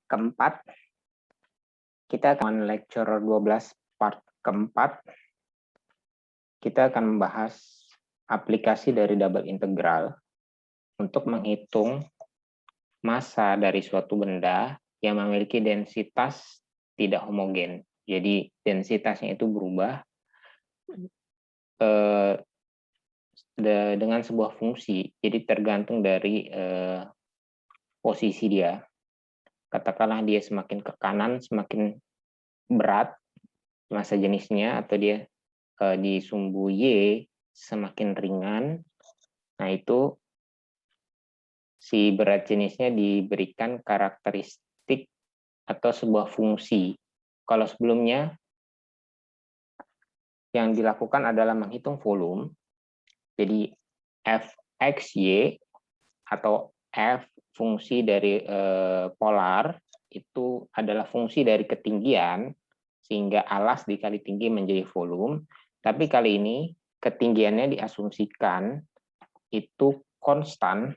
keempat. Kita akan lecture 12 part keempat. Kita akan membahas aplikasi dari double integral untuk menghitung massa dari suatu benda yang memiliki densitas tidak homogen. Jadi densitasnya itu berubah dengan sebuah fungsi. Jadi tergantung dari posisi dia. Katakanlah dia semakin ke kanan, semakin berat massa jenisnya, atau dia di sumbu Y semakin ringan. Nah, itu si berat jenisnya diberikan karakteristik atau sebuah fungsi. Kalau sebelumnya yang dilakukan adalah menghitung volume, jadi Fxy atau F fungsi dari polar itu adalah fungsi dari ketinggian, sehingga alas dikali tinggi menjadi volume. Tapi kali ini ketinggiannya diasumsikan itu konstan,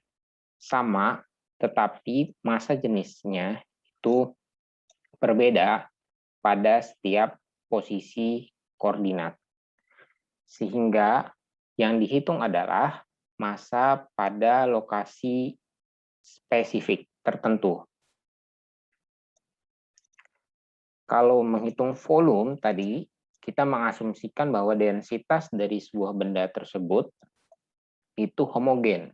sama, tetapi massa jenisnya itu berbeda pada setiap posisi koordinat. Sehingga yang dihitung adalah massa pada lokasi spesifik tertentu. Kalau menghitung volume tadi, kita mengasumsikan bahwa densitas dari sebuah benda tersebut itu homogen.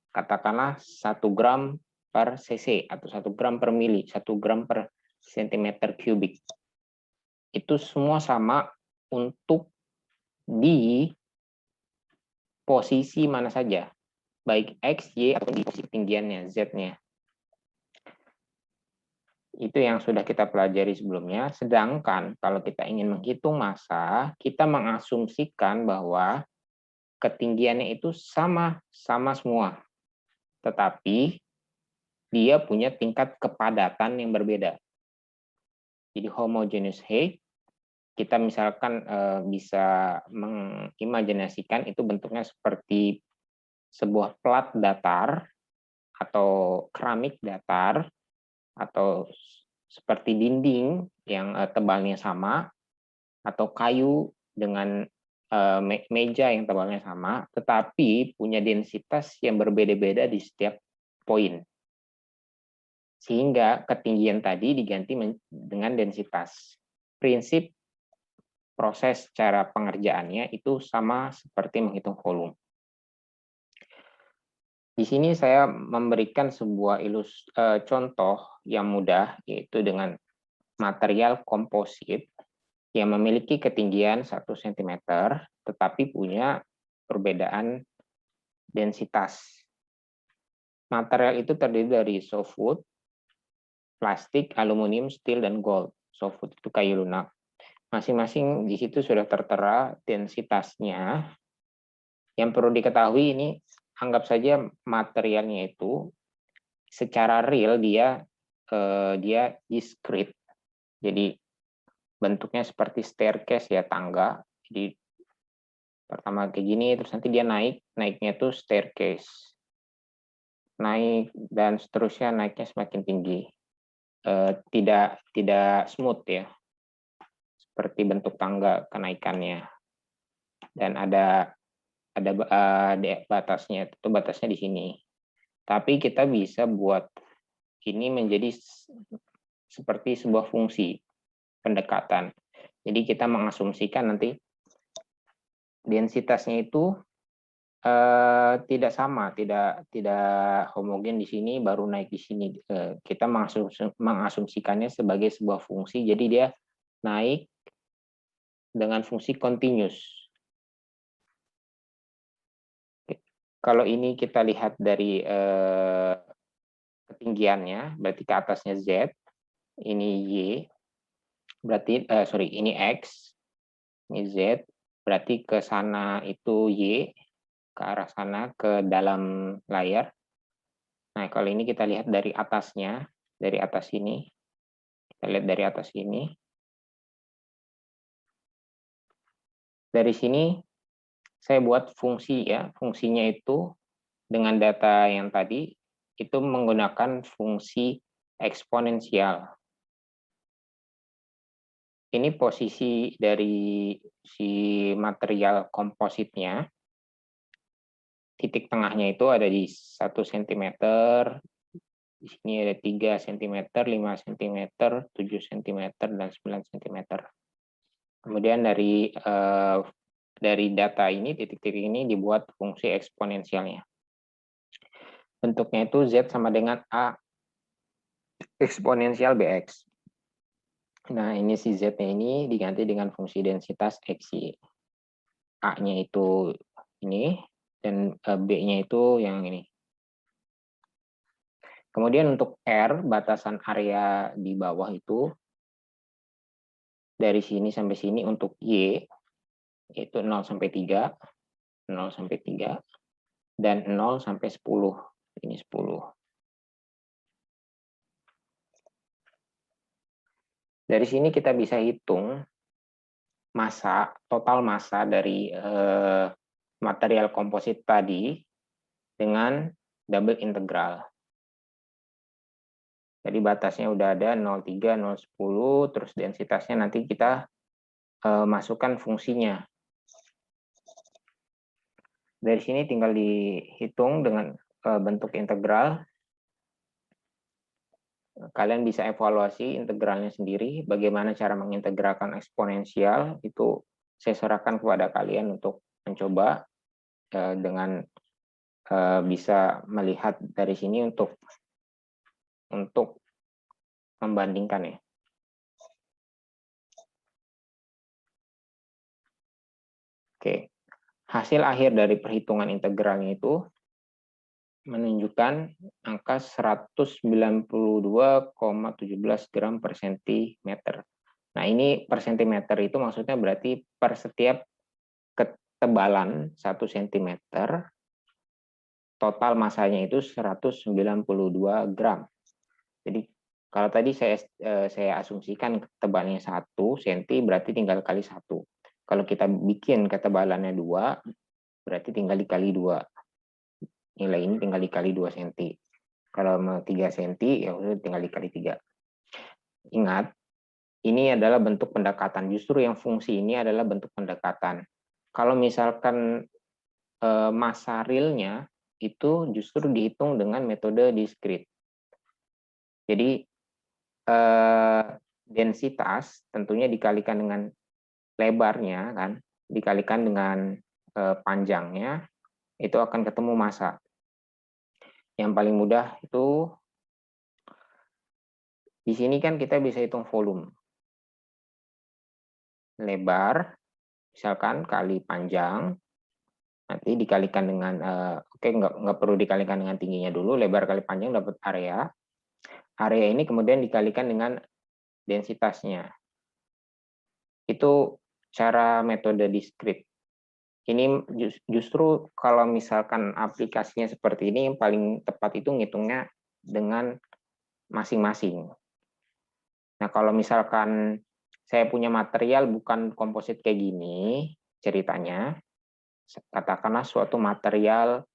Katakanlah 1 gram per cc atau 1 gram per mili, 1 gram per centimeter kubik. Itu semua sama untuk di posisi mana saja, baik X, Y, atau di posisi ketinggiannya, Z-nya. Itu yang sudah kita pelajari sebelumnya. Sedangkan kalau kita ingin menghitung massa, kita mengasumsikan bahwa ketinggiannya itu sama semua. Tetapi dia punya tingkat kepadatan yang berbeda. Jadi homogeneous height, kita misalkan bisa mengimajinasikan itu bentuknya seperti sebuah plat datar atau keramik datar, atau seperti dinding yang tebalnya sama, atau kayu dengan meja yang tebalnya sama, tetapi punya densitas yang berbeda-beda di setiap poin. Sehingga ketinggian tadi diganti dengan densitas. Prinsip proses cara pengerjaannya itu sama seperti menghitung volume. Di sini saya memberikan sebuah contoh yang mudah, yaitu dengan material komposit yang memiliki ketinggian 1 cm, tetapi punya perbedaan densitas. Material itu terdiri dari softwood, plastik, aluminium, steel, dan gold. Softwood itu kayu lunak. Masing-masing di situ sudah tertera densitasnya. Yang perlu diketahui ini, anggap saja materialnya itu secara real dia diskrit. Jadi bentuknya seperti staircase ya, tangga. Jadi pertama kayak gini, terus nanti dia naiknya itu staircase. Naik dan seterusnya, naiknya semakin tinggi. Tidak smooth ya, seperti bentuk tangga kenaikannya. Dan ada batasnya, itu batasnya di sini. Tapi kita bisa buat ini menjadi seperti sebuah fungsi pendekatan. Jadi kita mengasumsikan nanti densitasnya itu tidak sama, tidak homogen di sini baru naik di sini. Kita mengasumsikannya sebagai sebuah fungsi, jadi dia naik dengan fungsi continuous. Kalau ini kita lihat dari ketinggiannya, berarti ke atasnya Z, ini Y, berarti ini X, ini Z, berarti ke sana itu Y, ke arah sana, ke dalam layar. Nah, kalau ini kita lihat dari atasnya, dari atas ini, kita lihat dari atas ini. Dari sini saya buat fungsi ya, fungsinya itu dengan data yang tadi itu menggunakan fungsi eksponensial. Ini posisi dari si material kompositnya. Titik tengahnya itu ada di 1 cm, di sini ada 3 cm, 5 cm, 7 cm, dan 9 cm. Kemudian dari data ini, titik-titik ini dibuat fungsi eksponensialnya. Bentuknya itu Z sama dengan A eksponensial BX. Nah, ini si Z-nya ini diganti dengan fungsi densitas XY. A-nya itu ini, dan B-nya itu yang ini. Kemudian untuk R, batasan area di bawah itu, dari sini sampai sini untuk Y, yaitu 0 sampai 3, 0 sampai 3, dan 0 sampai 10. Ini 10. Dari sini kita bisa hitung massa, total massa dari material komposit tadi dengan double integral. Jadi batasnya udah ada 0,3, 0,10, terus densitasnya nanti kita masukkan fungsinya. Dari sini tinggal dihitung dengan bentuk integral. Kalian bisa evaluasi integralnya sendiri, bagaimana cara mengintegralkan eksponensial, itu saya serahkan kepada kalian untuk mencoba dengan bisa melihat dari sini untuk membandingkan ya. Oke, hasil akhir dari perhitungan integralnya itu menunjukkan angka 192,17 gram per sentimeter. Nah, ini per sentimeter itu maksudnya berarti per setiap ketebalan 1 cm, total masanya itu 192 gram. Jadi kalau tadi saya asumsikan ketebalannya 1 cm, berarti tinggal kali 1. Kalau kita bikin ketebalannya 2, berarti tinggal dikali 2. Nilai ini tinggal dikali 2 cm. Kalau mau 3 cm, ya udah tinggal dikali 3. Ingat, ini adalah bentuk pendekatan. Justru yang fungsi ini adalah bentuk pendekatan. Kalau misalkan massa realnya itu justru dihitung dengan metode diskrit. Jadi densitas tentunya dikalikan dengan lebarnya, kan, dikalikan dengan panjangnya, itu akan ketemu massa. Yang paling mudah itu di sini kan kita bisa hitung volume. Lebar, misalkan kali panjang, nanti dikalikan dengan, nggak perlu dikalikan dengan tingginya dulu, lebar kali panjang dapat area. Area ini kemudian dikalikan dengan densitasnya. Itu cara metode diskrit. Ini justru kalau misalkan aplikasinya seperti ini, yang paling tepat itu ngitungnya dengan masing-masing. Nah, kalau misalkan saya punya material bukan komposit kayak gini, ceritanya, katakanlah suatu material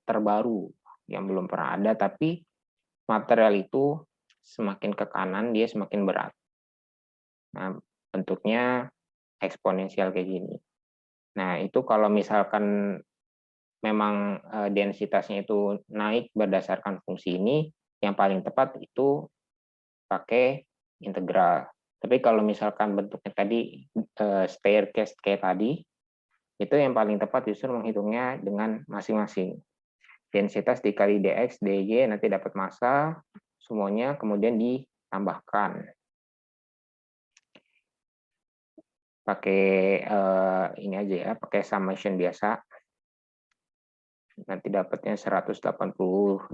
terbaru yang belum pernah ada, tapi material itu semakin ke kanan, dia semakin berat. Nah, bentuknya eksponensial kayak gini. Nah, itu kalau misalkan memang densitasnya itu naik berdasarkan fungsi ini, yang paling tepat itu pakai integral. Tapi kalau misalkan bentuknya tadi staircase kayak tadi, itu yang paling tepat justru menghitungnya dengan masing-masing. Densitas dikali dx, dy, nanti dapat massa, semuanya kemudian ditambahkan. Pakai ini aja ya, pakai summation biasa. Nanti dapatnya 188.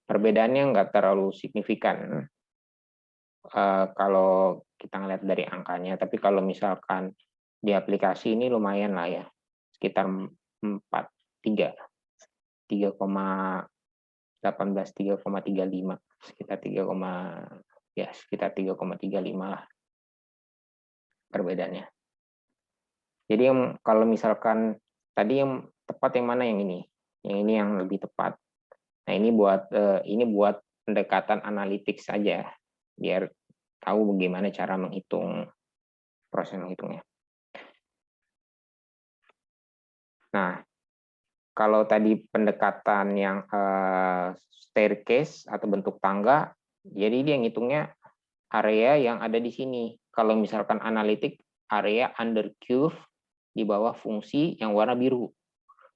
Perbedaannya nggak terlalu signifikan kalau kita ngeliat dari angkanya, tapi kalau misalkan di aplikasi ini lumayan lah ya, sekitar 3,18, 3,35, sekitar 3,35 lah perbedaannya. Jadi kalau misalkan tadi yang tepat yang mana, yang ini? Yang ini yang lebih tepat. Nah, ini buat pendekatan analitik saja, biar tahu bagaimana cara menghitung, proses menghitungnya. Nah, kalau tadi pendekatan yang staircase atau bentuk tangga, jadi dia ngitungnya area yang ada di sini. Kalau misalkan analitik, area under curve di bawah fungsi yang warna biru.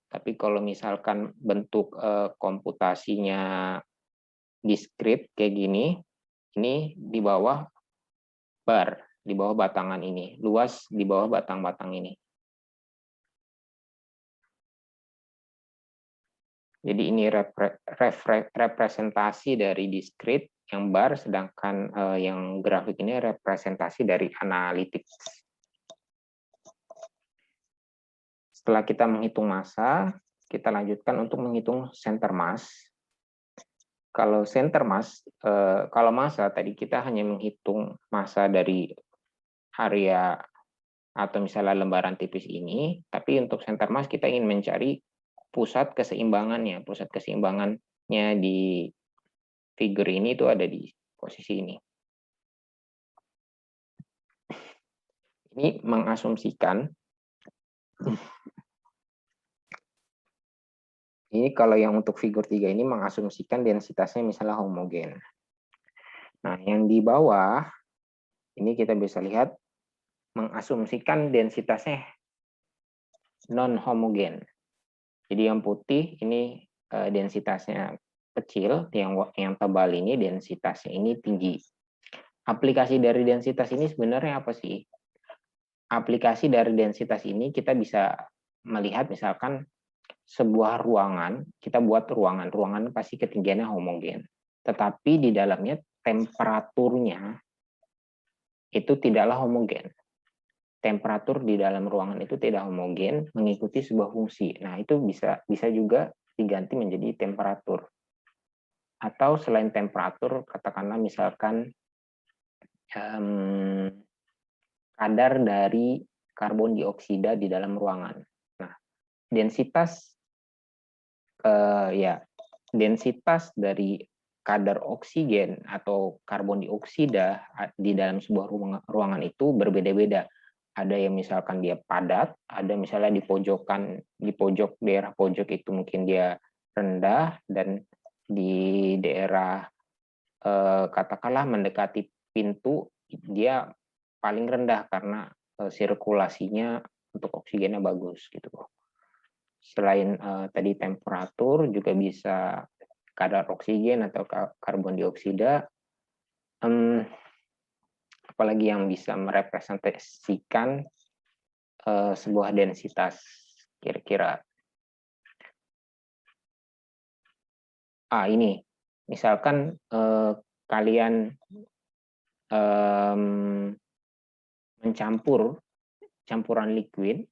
Tapi kalau misalkan bentuk komputasinya discrete kayak gini, ini di bawah bar, di bawah batangan ini, luas di bawah batang-batang ini. Jadi ini representasi dari discrete yang bar, sedangkan yang grafik ini representasi dari analitik. Setelah kita menghitung massa, kita lanjutkan untuk menghitung center mass. Kalau center mass, kalau massa tadi kita hanya menghitung massa dari area atau misalnya lembaran tipis ini, tapi untuk center mass kita ingin mencari pusat keseimbangannya. Pusat keseimbangannya di figure ini itu ada di posisi ini. Ini mengasumsikan, ini kalau yang untuk figur 3 ini mengasumsikan densitasnya misalnya homogen. Nah, yang di bawah, ini kita bisa lihat mengasumsikan densitasnya non-homogen. Jadi yang putih ini densitasnya kecil, yang tebal ini densitasnya ini tinggi. Aplikasi dari densitas ini sebenarnya apa sih? Aplikasi dari densitas ini kita bisa melihat misalkan sebuah ruangan, kita buat ruangan pasti ketinggiannya homogen. Tetapi di dalamnya temperaturnya itu tidaklah homogen. Temperatur di dalam ruangan itu tidak homogen mengikuti sebuah fungsi. Nah, itu bisa juga diganti menjadi temperatur. Atau selain temperatur, katakanlah misalkan kadar dari karbon dioksida di dalam ruangan. Nah, densitas densitas dari kadar oksigen atau karbon dioksida di dalam sebuah ruangan itu berbeda-beda. Ada yang misalkan dia padat, ada misalnya di pojok daerah pojok itu mungkin dia rendah, dan di daerah katakanlah mendekati pintu dia paling rendah karena sirkulasinya untuk oksigennya bagus gitu. Selain tadi temperatur, juga bisa kadar oksigen atau karbon dioksida. Apalagi yang bisa merepresentasikan sebuah densitas kira-kira. Ini misalkan kalian mencampur campuran liquid,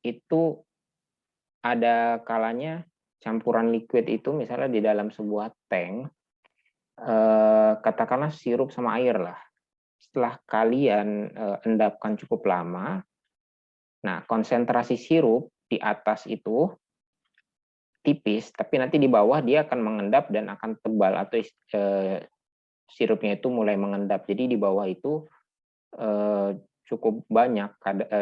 itu ada kalanya campuran liquid itu misalnya di dalam sebuah tank, katakanlah sirup sama air lah. Setelah kalian endapkan cukup lama, nah konsentrasi sirup di atas itu tipis, tapi nanti di bawah dia akan mengendap dan akan tebal, atau sirupnya itu mulai mengendap. Jadi di bawah itu cukup banyak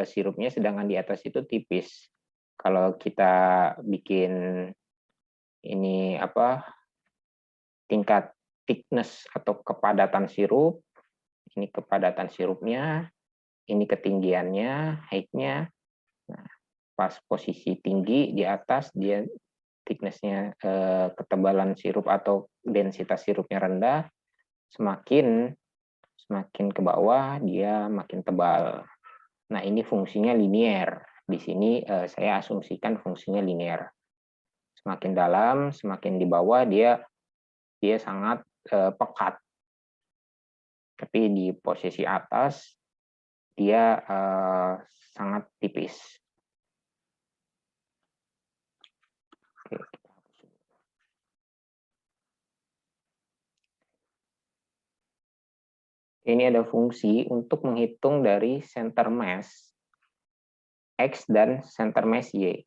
sirupnya, sedangkan di atas itu tipis. Kalau kita bikin ini tingkat thickness atau kepadatan sirup, ini kepadatan sirupnya, ini ketinggiannya, height-nya. Nah, pas posisi tinggi di atas dia thickness-nya, ketebalan sirup atau densitas sirupnya rendah, semakin ke bawah dia makin tebal. Nah, ini fungsinya linier. Di sini saya asumsikan fungsinya linier. Semakin dalam, semakin di bawah dia sangat pekat. Tapi di posisi atas dia sangat tipis. Ini ada fungsi untuk menghitung dari center mass X dan center mass Y.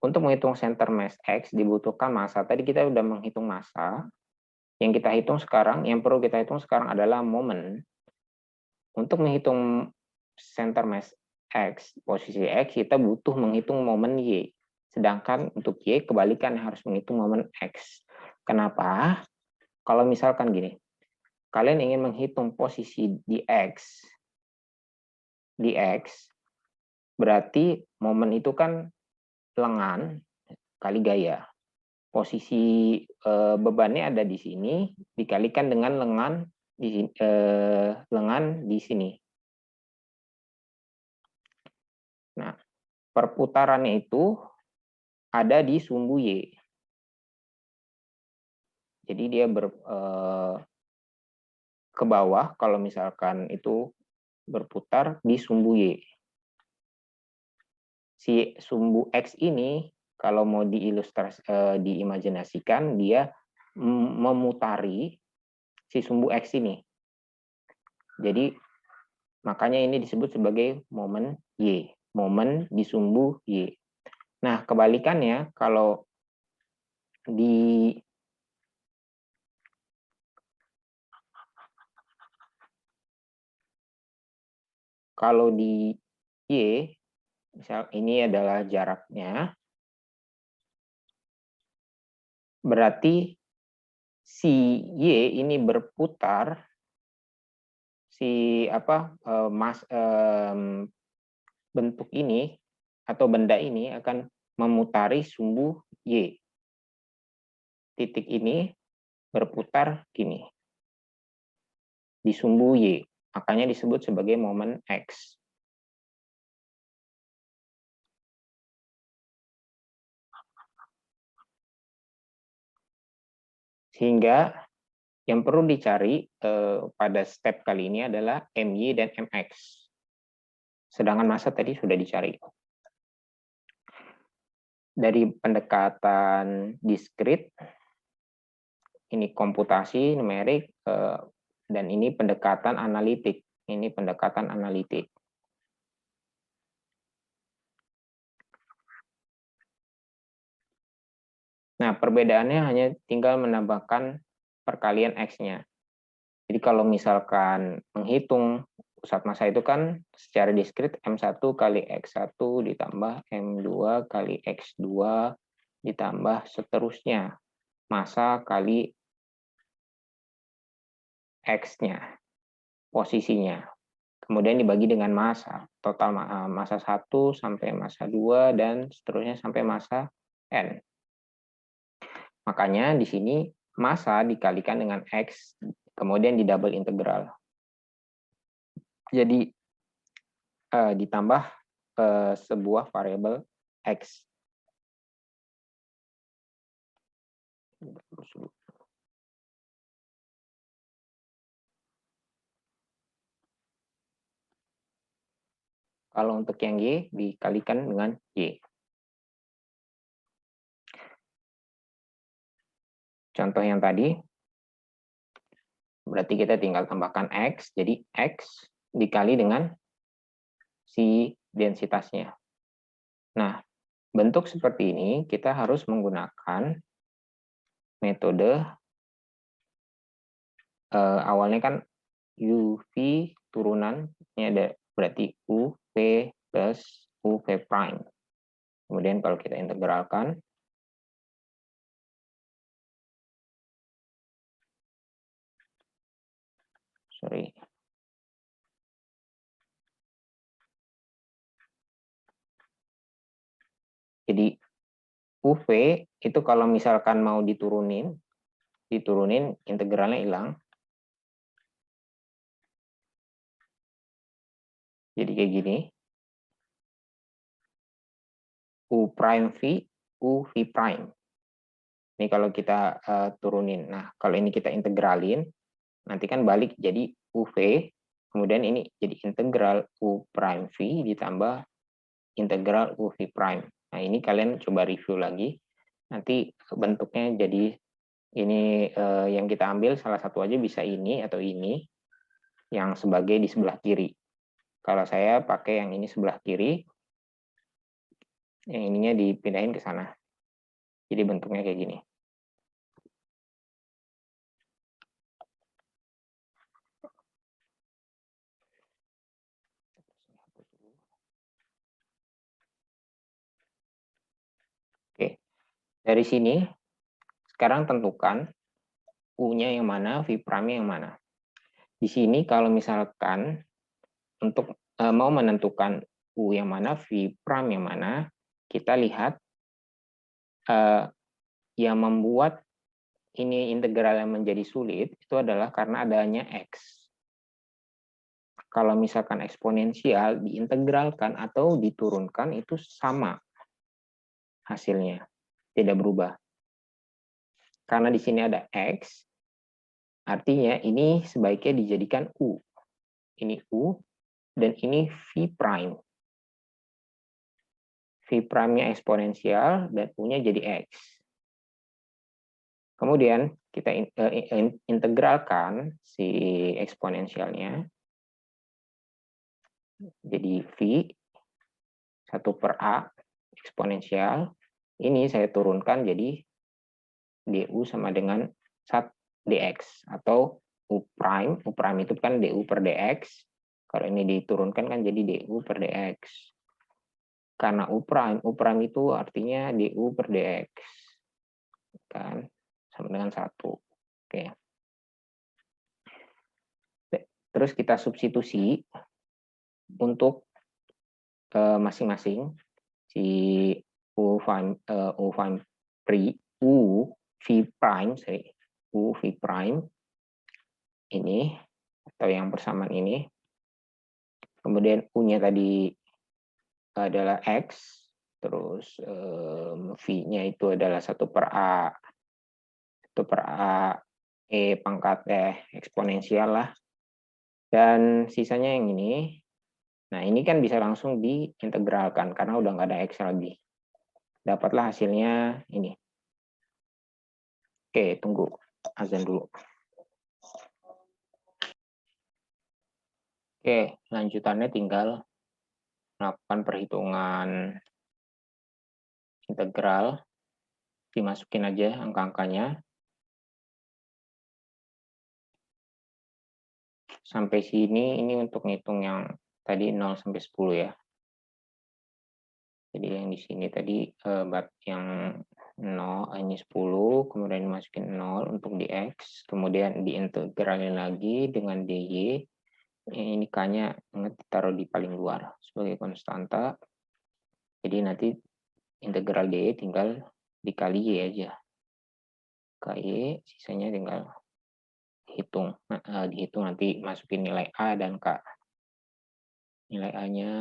Untuk menghitung center mass X dibutuhkan massa. Tadi kita sudah menghitung massa. Yang kita hitung sekarang, yang perlu kita hitung sekarang adalah momen. Untuk menghitung center mass X, posisi X, kita butuh menghitung momen Y. Sedangkan untuk Y, kebalikan harus menghitung momen X. Kenapa? Kalau misalkan gini, kalian ingin menghitung posisi di X, berarti momen itu kan lengan kali gaya. Posisi bebannya ada di sini dikalikan dengan lengan di sini. Nah, perputarannya itu ada di sumbu Y. Jadi dia ke bawah kalau misalkan itu berputar di sumbu Y. Si sumbu X ini kalau mau diimajinasikan dia memutari si sumbu X ini. Jadi makanya ini disebut sebagai momen Y, momen di sumbu Y. Nah, kebalikannya kalau di Y, misal ini adalah jaraknya, berarti si Y ini berputar, bentuk ini atau benda ini akan memutari sumbu Y. Titik ini berputar gini di sumbu Y, makanya disebut sebagai momen X. Sehingga yang perlu dicari pada step kali ini adalah MY dan MX. Sedangkan massa tadi sudah dicari. Dari pendekatan diskrit, ini komputasi numerik, dan ini pendekatan analitik. Ini pendekatan analitik. Nah, perbedaannya hanya tinggal menambahkan perkalian X-nya. Jadi kalau misalkan menghitung pusat massa itu kan secara diskrit M1 kali X1 ditambah M2 kali X2 ditambah seterusnya. Massa kali X-nya, posisinya. Kemudian dibagi dengan massa. Total massa 1 sampai massa 2 dan seterusnya sampai massa N. Makanya di sini massa dikalikan dengan X, kemudian di double integral. Jadi ditambah sebuah variabel X. Kalau untuk yang Y dikalikan dengan Y. Contoh yang tadi, berarti kita tinggal tambahkan X, jadi X dikali dengan si densitasnya. Nah, bentuk seperti ini kita harus menggunakan metode awalnya kan UV turunan, ini ada berarti UV plus UV prime. Kemudian kalau kita integralkan, jadi UV itu kalau misalkan mau diturunin integralnya hilang. Jadi kayak gini. U prime V, U V prime. Ini kalau kita turunin. Nah, kalau ini kita integralin, nanti kan balik jadi UV, kemudian ini jadi integral U prime V ditambah integral UV prime. Nah, ini kalian coba review lagi. Nanti bentuknya jadi ini yang kita ambil salah satu aja bisa ini atau ini, yang sebagai di sebelah kiri. Kalau saya pakai yang ini sebelah kiri, Yang ininya dipindahin ke sana. Jadi bentuknya kayak gini. Oke, dari sini sekarang tentukan U-nya yang mana, V prime yang mana. Di sini kalau misalkan untuk mau menentukan U yang mana, V prime yang mana, kita lihat yang membuat ini integral yang menjadi sulit itu adalah karena adanya X. Kalau misalkan eksponensial diintegralkan atau diturunkan itu sama hasilnya, tidak berubah. Karena di sini ada X, artinya ini sebaiknya dijadikan U. Ini U, dan ini V prime. V prime-nya eksponensial, dan U-nya jadi X. Kemudian kita integralkan si eksponensialnya. Jadi V 1 per A eksponensial. Ini saya turunkan jadi du sama dengan 1 dx. Atau U prime itu kan du per dx. Kalau ini diturunkan kan jadi du per dx. Karena U prime itu artinya du per dx. Kan? Sama dengan 1. Oke. Terus kita substitusi untuk masing-masing si U V prime ini atau yang bersamaan ini. Kemudian U-nya tadi adalah X, terus V-nya itu adalah 1 per A, 1 per A, E pangkat eksponensial lah. Dan sisanya yang ini. Nah, ini kan bisa langsung diintegralkan karena udah nggak ada X lagi. Dapatlah hasilnya ini. Oke, tunggu. Azan dulu. Oke, lanjutannya tinggal melakukan perhitungan integral. Dimasukin aja angka-angkanya. Sampai sini ini untuk ngitung yang tadi 0 sampai 10 ya. Jadi yang di sini tadi yang 0 ini 10, kemudian dimasukin 0 untuk di X, kemudian diintegralin lagi dengan dy. Ini K-nya ditaruh di paling luar sebagai konstanta. Jadi nanti integral dy tinggal dikali y aja. KY sisanya tinggal dihitung nanti masukin nilai A dan K. Nilai A-nya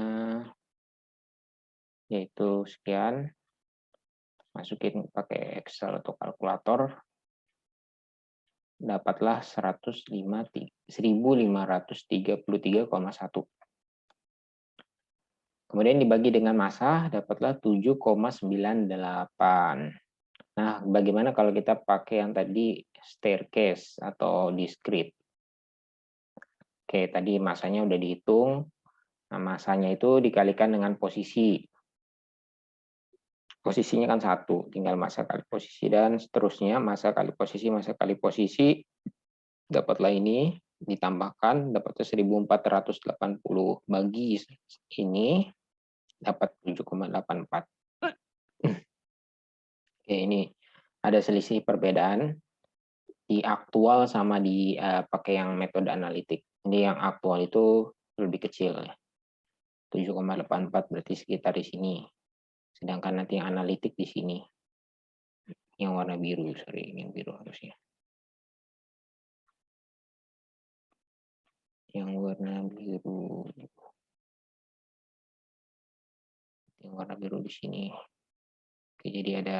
yaitu sekian. Masukin pakai Excel atau kalkulator. Dapatlah 1533,1. Kemudian dibagi dengan massa, dapatlah 7,98. Nah, bagaimana kalau kita pakai yang tadi staircase atau discrete? Oke, tadi massanya udah dihitung. Nah, massanya itu dikalikan dengan posisi. Posisinya kan 1, tinggal massa kali posisi. Dan seterusnya, massa kali posisi, dapatlah ini. Ditambahkan dapatnya 1480 bagi ini dapat 7,84. Oke, ini ada selisih perbedaan di aktual sama di pakai yang metode analitik. Ini yang aktual itu lebih kecil ya. 7,84 berarti sekitar di sini. Sedangkan nanti yang analitik di sini. Yang warna biru, yang biru harusnya. Yang warna biru. Yang warna biru di sini. Oke, jadi ada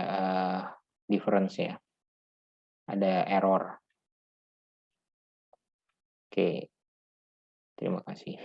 difference ya. Ada error. Oke. Terima kasih.